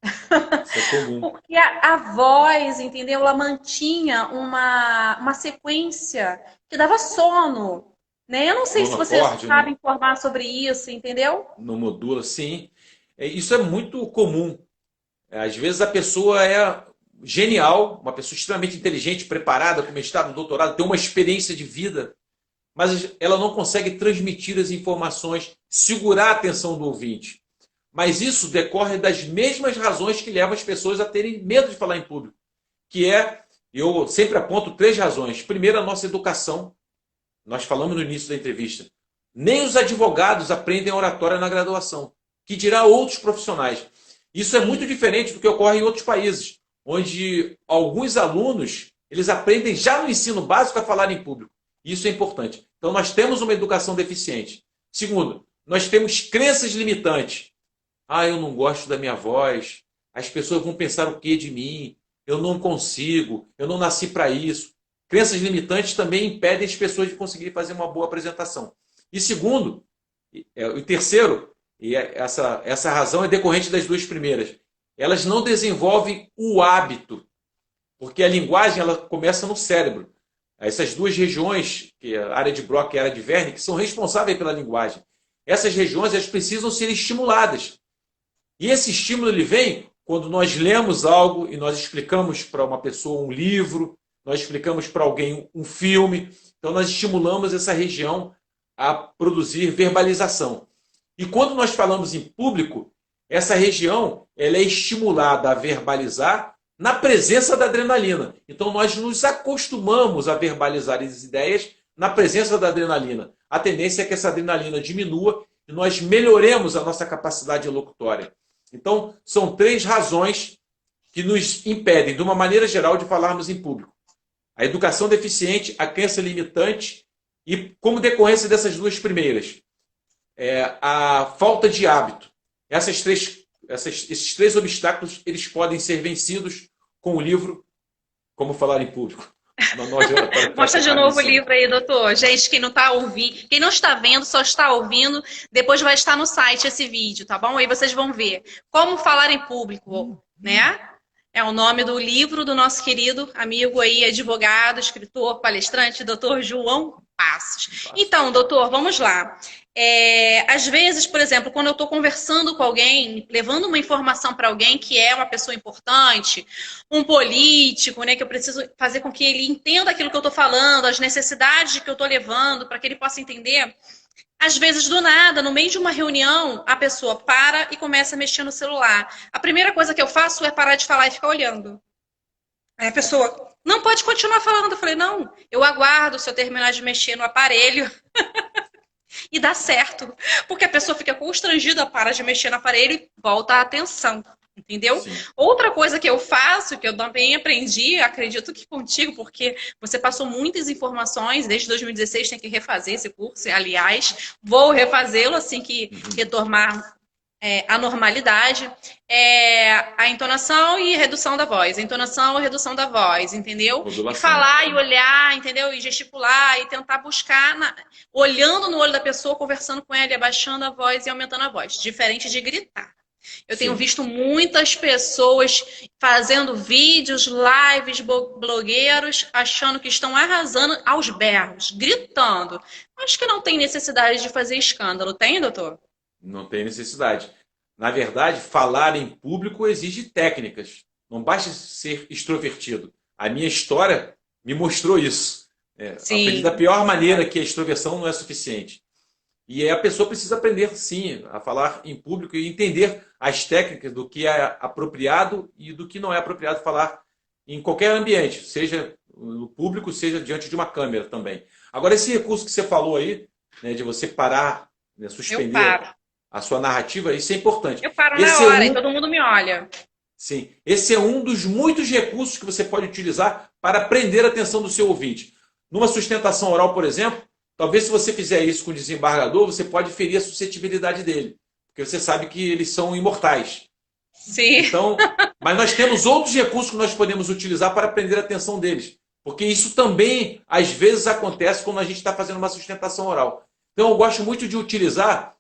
Isso é comum. Porque a voz, entendeu? Ela mantinha uma sequência que dava sono. Né? Eu não sei se vocês Monocórdio, sabem né? informar sobre isso, entendeu? No modula, sim. Isso é muito comum. Às vezes a pessoa é genial, uma pessoa extremamente inteligente, preparada, com mestrado, doutorado, tem uma experiência de vida, mas ela não consegue transmitir as informações, segurar a atenção do ouvinte. Mas isso decorre das mesmas razões que levam as pessoas a terem medo de falar em público, que eu sempre aponto 3 razões. Primeiro, a nossa educação. Nós falamos no início da entrevista. Nem os advogados aprendem oratória na graduação, que dirá outros profissionais. Isso é muito diferente do que ocorre em outros países, onde alguns alunos eles aprendem já no ensino básico a falar em público. Isso é importante. Então, nós temos uma educação deficiente. Segundo, nós temos crenças limitantes. Eu não gosto da minha voz, as pessoas vão pensar o que de mim, eu não consigo, eu não nasci para isso. Crenças limitantes também impedem as pessoas de conseguir fazer uma boa apresentação. E segundo, o terceiro, e essa razão é decorrente das 2 primeiras, elas não desenvolvem o hábito, porque a linguagem ela começa no cérebro. Essas 2 regiões, que é a área de Broca e a área de Wernicke, são responsáveis pela linguagem. Essas regiões elas precisam ser estimuladas. E esse estímulo ele vem quando nós lemos algo e nós explicamos para uma pessoa um livro, nós explicamos para alguém um filme, então nós estimulamos essa região a produzir verbalização. E quando nós falamos em público, essa região ela é estimulada a verbalizar na presença da adrenalina. Então nós nos acostumamos a verbalizar as ideias na presença da adrenalina. A tendência é que essa adrenalina diminua e nós melhoremos a nossa capacidade elocutória. Então são 3 razões que nos impedem, de uma maneira geral, de falarmos em público. A educação deficiente, a crença limitante e, como decorrência dessas 2 primeiras, a falta de hábito. Esses 3 obstáculos eles podem ser vencidos com o livro Como Falar em Público. Mostra de novo o livro aí, doutor. Gente, quem não está ouvindo, quem não está vendo, só está ouvindo, depois vai estar no site esse vídeo, tá bom? Aí vocês vão ver Como Falar em Público, né? É o nome do livro do nosso querido amigo aí, advogado, escritor, palestrante, doutor João Passos. Então, doutor, vamos lá. Às vezes, por exemplo, quando eu estou conversando com alguém, levando uma informação para alguém que é uma pessoa importante, um político, né, que eu preciso fazer com que ele entenda aquilo que eu estou falando, as necessidades que eu estou levando, para que ele possa entender. Às vezes, do nada, no meio de uma reunião, a pessoa para e começa a mexer no celular. A primeira coisa que eu faço é parar de falar e ficar olhando. Aí a pessoa, não pode continuar falando. Eu falei, não, eu aguardo se eu terminar de mexer no aparelho. E dá certo. Porque a pessoa fica constrangida, para de mexer no aparelho e volta a atenção. Entendeu? Sim. Outra coisa que eu faço, que eu também aprendi, acredito que contigo, porque você passou muitas informações, desde 2016 tem que refazer esse curso, aliás, vou refazê-lo assim que retomar a normalidade, a entonação e redução da voz, a entonação e redução da voz, entendeu? Modulação. E falar e olhar, entendeu? E gesticular e tentar buscar, olhando no olho da pessoa, conversando com ela, e abaixando a voz e aumentando a voz, diferente de gritar. Eu tenho visto muitas pessoas fazendo vídeos, lives, blogueiros, achando que estão arrasando aos berros, gritando. Acho que não tem necessidade de fazer escândalo. Tem, doutor? Não tem necessidade. Na verdade, falar em público exige técnicas. Não basta ser extrovertido. A minha história me mostrou isso. Aprendi da pior maneira que a extroversão não é suficiente. E aí a pessoa precisa aprender, sim, a falar em público e entender as técnicas do que é apropriado e do que não é apropriado falar em qualquer ambiente, seja no público, seja diante de uma câmera também. Agora, esse recurso que você falou aí, né, de você parar, né, Eu suspender paro. a sua narrativa, isso é importante. Eu paro Esse na é hora e um, todo mundo me olha. sim, esse é um dos muitos recursos que você pode utilizar para prender a atenção do seu ouvinte. Numa sustentação oral, por exemplo, talvez se você fizer isso com o desembargador, você pode ferir a suscetibilidade dele, porque você sabe que eles são imortais. Sim. Então, mas nós temos outros recursos que nós podemos utilizar para prender a atenção deles, porque isso também, às vezes, acontece quando a gente está fazendo uma sustentação oral. Então, eu gosto muito de utilizar,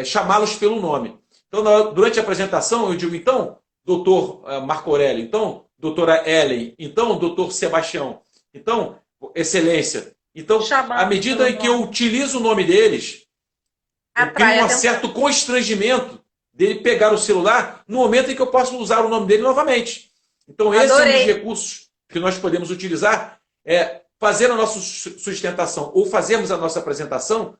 chamá-los pelo nome. Então, durante a apresentação, eu digo, então, doutor Marco Aurélio, então, doutora Ellen, então, doutor Sebastião, então, excelência. Então, Chamando à medida em que eu utilizo o nome deles, eu Atrai crio um atenção. certo constrangimento dele pegar o celular no momento em que eu posso usar o nome dele novamente. Então, esse é um dos Adorei. recursos que nós podemos utilizar, é fazer a nossa sustentação ou fazermos a nossa apresentação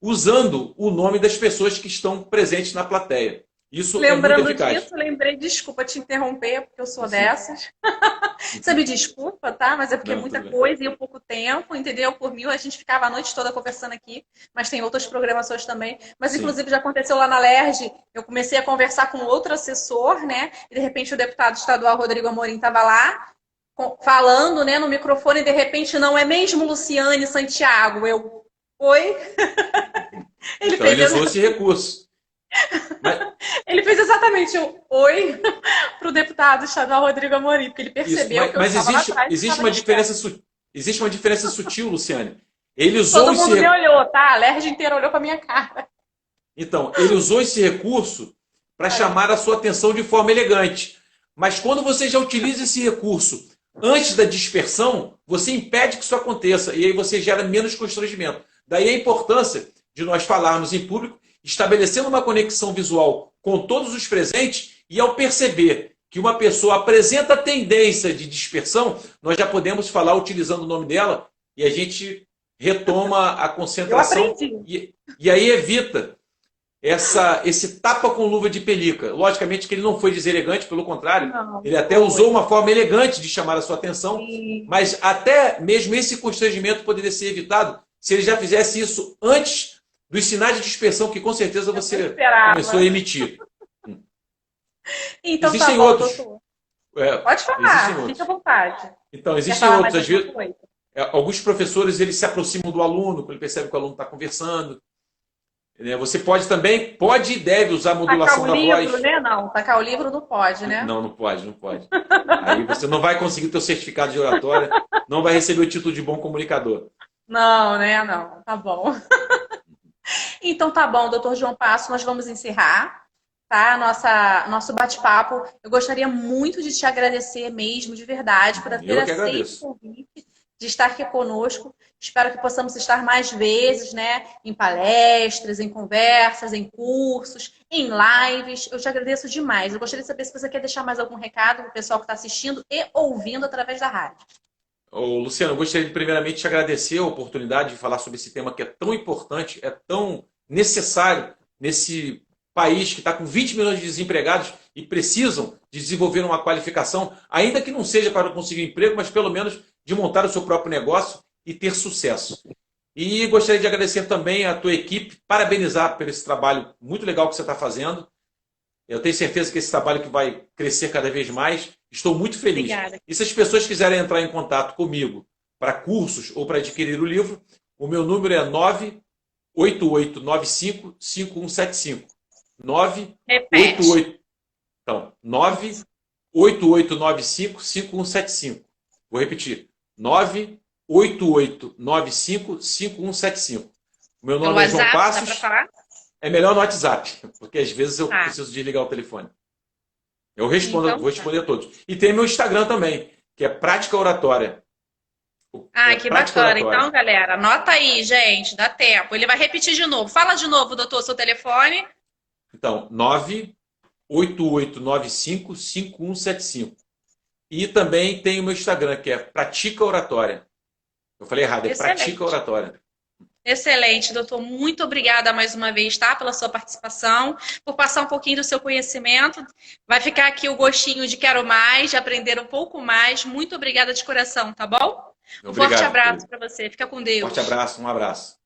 usando o nome das pessoas que estão presentes na plateia. Isso é muito Lembrando eficaz. disso, lembrei, desculpa te interromper, porque eu sou Sim. dessas. Você me desculpa, tá? Mas é porque é Não, muita tudo bem. coisa e eu pouco tempo, entendeu? Por mim, a gente ficava a noite toda conversando aqui, mas tem outras programações também. Mas, Sim. inclusive, já aconteceu lá na LERJ, eu comecei a conversar com outro assessor, né? E, de repente, o deputado estadual Rodrigo Amorim estava lá, falando, né, no microfone, e, de repente, não é mesmo Luciane Santiago? Eu, oi? Então, ele usou esse recurso. Mas, Ele fez exatamente o oi para o deputado estadual Rodrigo Amorim, porque ele isso, percebeu que eu mas estava lá existe, atrás. existe estava uma de diferença existe uma diferença sutil, Luciane. Ele usou Todo esse mundo me olhou, tá? A LERJ inteira olhou para minha cara. Então, ele usou esse recurso para chamar a sua atenção de forma elegante. Mas quando você já utiliza esse recurso antes da dispersão, você impede que isso aconteça. E aí você gera menos constrangimento. Daí a importância de nós falarmos em público, estabelecendo uma conexão visual com todos os presentes, e ao perceber que uma pessoa apresenta tendência de dispersão, nós já podemos falar utilizando o nome dela e a gente retoma a Eu concentração. aprendi. E aí evita esse tapa com luva de pelica. Logicamente que ele não foi deselegante, pelo contrário, Não, ele até usou uma forma elegante de chamar a sua atenção, Sim. mas até mesmo esse constrangimento poderia ser evitado se ele já fizesse isso antes dos sinais de dispersão que com certeza você esperava. começou a emitir. Então Existem tá bom, outros. doutor. É, Pode existem falar, outros. fica à vontade. Então, Quer existem falar outros. mais Às vezes, alguma coisa? alguns professores eles se aproximam do aluno, quando ele percebe que o aluno está conversando. Você pode também, pode e deve usar a modulação Tacar da o livro, voz. né? Não, tacar o livro não pode, né? Não, não pode, não pode. Aí você não vai conseguir o seu certificado de oratória, não vai receber o título de bom comunicador. Não, né? Não, tá bom. Então tá bom, doutor João Passo, nós vamos encerrar, tá? Nosso bate-papo. Eu gostaria muito de te agradecer mesmo, de verdade, por ter Eu que aceito agradeço. o convite de estar aqui conosco. Espero que possamos estar mais vezes, né? Em palestras, em conversas, em cursos, em lives. Eu te agradeço demais. Eu gostaria de saber se você quer deixar mais algum recado para o pessoal que está assistindo e ouvindo através da rádio. Ô, Luciano, eu gostaria de primeiramente te agradecer a oportunidade de falar sobre esse tema que é tão importante, é tão necessário nesse país que está com 20 milhões de desempregados e precisam de desenvolver uma qualificação, ainda que não seja para conseguir emprego, mas pelo menos de montar o seu próprio negócio e ter sucesso. E gostaria de agradecer também a tua equipe, parabenizar por esse trabalho muito legal que você está fazendo. Eu tenho certeza que esse trabalho que vai crescer cada vez mais. Estou muito feliz. Obrigada. E se as pessoas quiserem entrar em contato comigo para cursos ou para adquirir o livro, o meu número é 98895-5175. Repete. 988, então, 98895-5175. Vou repetir. 98895-5175. O meu Pelo nome é João WhatsApp, dá Passos. para falar? É melhor no WhatsApp, porque às vezes eu Tá. preciso desligar o telefone. Eu respondo, Então, vou responder a todos. E tem meu Instagram também, que é Prática Oratória. Ah, que Prática bacana. Oratória. Então, galera, anota aí, gente, dá tempo. Ele vai repetir de novo. Fala de novo, doutor, seu telefone. Então, 98895-5175. E também tem o meu Instagram, que é Pratica Oratória. Eu falei errado, é Excelente. Pratica Oratória. Excelente, doutor. Muito obrigada mais uma vez, tá? Pela sua participação, por passar um pouquinho do seu conhecimento. Vai ficar aqui o gostinho de quero mais, de aprender um pouco mais. Muito obrigada de coração, tá bom? Um Obrigado, forte abraço querido. para você. Fica com Deus. Forte abraço, um abraço.